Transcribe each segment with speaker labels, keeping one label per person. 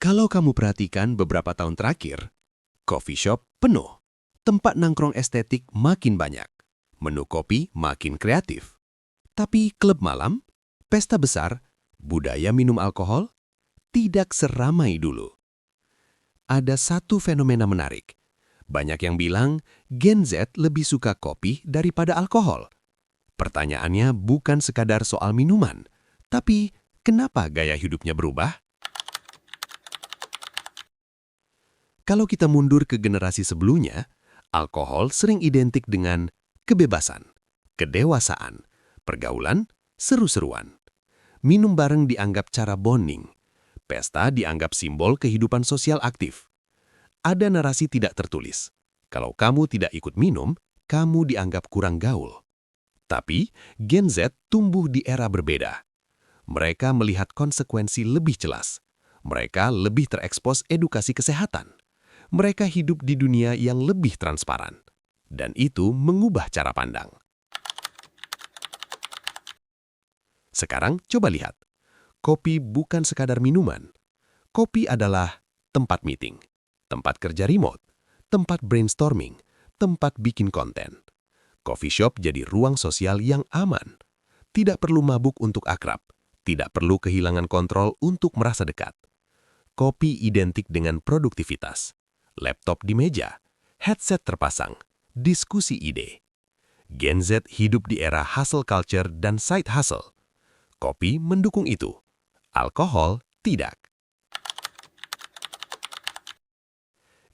Speaker 1: Kalau kamu perhatikan beberapa tahun terakhir, coffee shop penuh, tempat nangkrong estetik makin banyak, menu kopi makin kreatif. Tapi klub malam, pesta besar, budaya minum alkohol tidak seramai dulu. Ada satu fenomena menarik. Banyak yang bilang Gen Z lebih suka kopi daripada alkohol. Pertanyaannya bukan sekadar soal minuman, tapi kenapa gaya hidupnya berubah? Kalau kita mundur ke generasi sebelumnya, alkohol sering identik dengan kebebasan, kedewasaan, pergaulan, seru-seruan. Minum bareng dianggap cara bonding. Pesta dianggap simbol kehidupan sosial aktif. Ada narasi tidak tertulis. Kalau kamu tidak ikut minum, kamu dianggap kurang gaul. Tapi Gen Z tumbuh di era berbeda. Mereka melihat konsekuensi lebih jelas. Mereka lebih terekspos edukasi kesehatan. Mereka hidup di dunia yang lebih transparan. Dan itu mengubah cara pandang. Sekarang coba lihat. Kopi bukan sekadar minuman. Kopi adalah tempat meeting, tempat kerja remote, tempat brainstorming, tempat bikin konten. Coffee shop jadi ruang sosial yang aman. Tidak perlu mabuk untuk akrab. Tidak perlu kehilangan kontrol untuk merasa dekat. Kopi identik dengan produktivitas. Laptop di meja, headset terpasang, diskusi ide. Gen Z hidup di era hustle culture dan side hustle. Kopi mendukung itu. Alkohol tidak.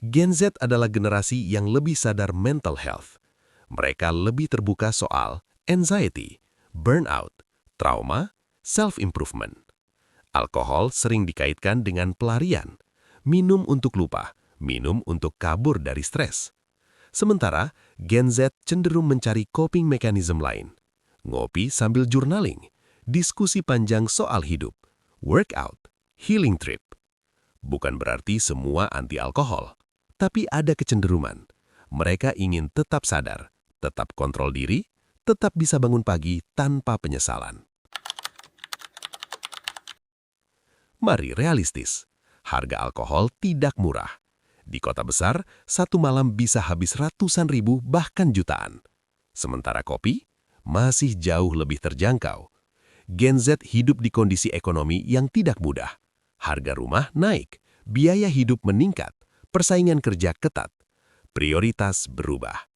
Speaker 1: Gen Z adalah generasi yang lebih sadar mental health. Mereka lebih terbuka soal anxiety, burnout, trauma, self-improvement. Alkohol sering dikaitkan dengan pelarian, minum untuk lupa, minum untuk kabur dari stres. Sementara, Gen Z cenderung mencari coping mechanism lain. Ngopi sambil journaling, diskusi panjang soal hidup, workout, healing trip. Bukan berarti semua anti-alkohol, tapi ada kecenderungan. Mereka ingin tetap sadar, tetap kontrol diri, tetap bisa bangun pagi tanpa penyesalan. Mari realistis, harga alkohol tidak murah. Di kota besar, satu malam bisa habis ratusan ribu bahkan jutaan. Sementara kopi masih jauh lebih terjangkau. Gen Z hidup di kondisi ekonomi yang tidak mudah. Harga rumah naik, biaya hidup meningkat, persaingan kerja ketat. Prioritas berubah.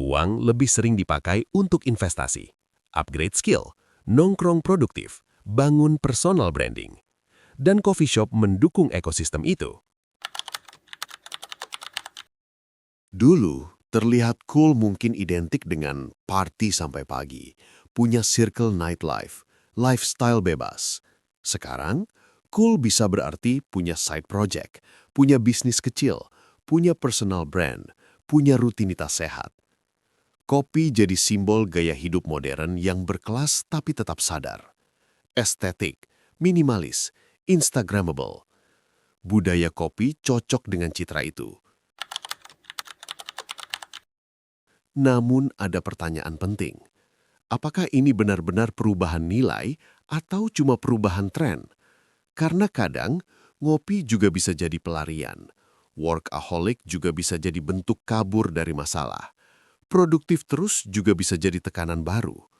Speaker 1: Uang lebih sering dipakai untuk investasi, upgrade skill, nongkrong produktif, bangun personal branding. Dan coffee shop mendukung ekosistem itu.
Speaker 2: Dulu, terlihat cool mungkin identik dengan party sampai pagi, punya circle nightlife, lifestyle bebas. Sekarang, cool bisa berarti punya side project, punya bisnis kecil, punya personal brand, punya rutinitas sehat. Kopi jadi simbol gaya hidup modern yang berkelas tapi tetap sadar. Estetik, minimalis, instagramable. Budaya kopi cocok dengan citra itu. Namun ada pertanyaan penting. Apakah ini benar-benar perubahan nilai atau cuma perubahan tren? Karena kadang, ngopi juga bisa jadi pelarian. Workaholic juga bisa jadi bentuk kabur dari masalah. Produktif terus juga bisa jadi tekanan baru.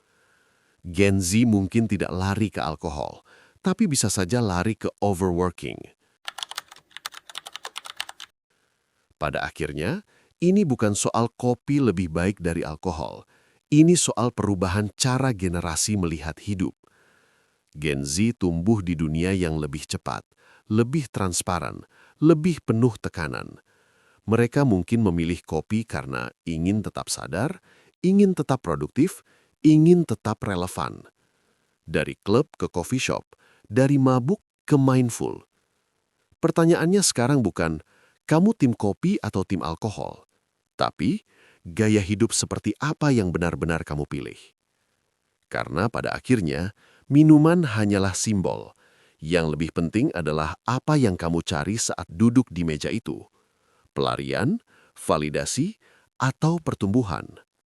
Speaker 2: Gen Z mungkin tidak lari ke alkohol, tapi bisa saja lari ke overworking. Pada akhirnya, ini bukan soal kopi lebih baik dari alkohol. Ini soal perubahan cara generasi melihat hidup. Gen Z tumbuh di dunia yang lebih cepat, lebih transparan, lebih penuh tekanan. Mereka mungkin memilih kopi karena ingin tetap sadar, ingin tetap produktif, ingin tetap relevan. Dari klub ke coffee shop, dari mabuk ke mindful. Pertanyaannya sekarang bukan, kamu tim kopi atau tim alkohol? Tapi, gaya hidup seperti apa yang benar-benar kamu pilih? Karena pada akhirnya, minuman hanyalah simbol. Yang lebih penting adalah apa yang kamu cari saat duduk di meja itu. Pelarian, validasi, atau pertumbuhan.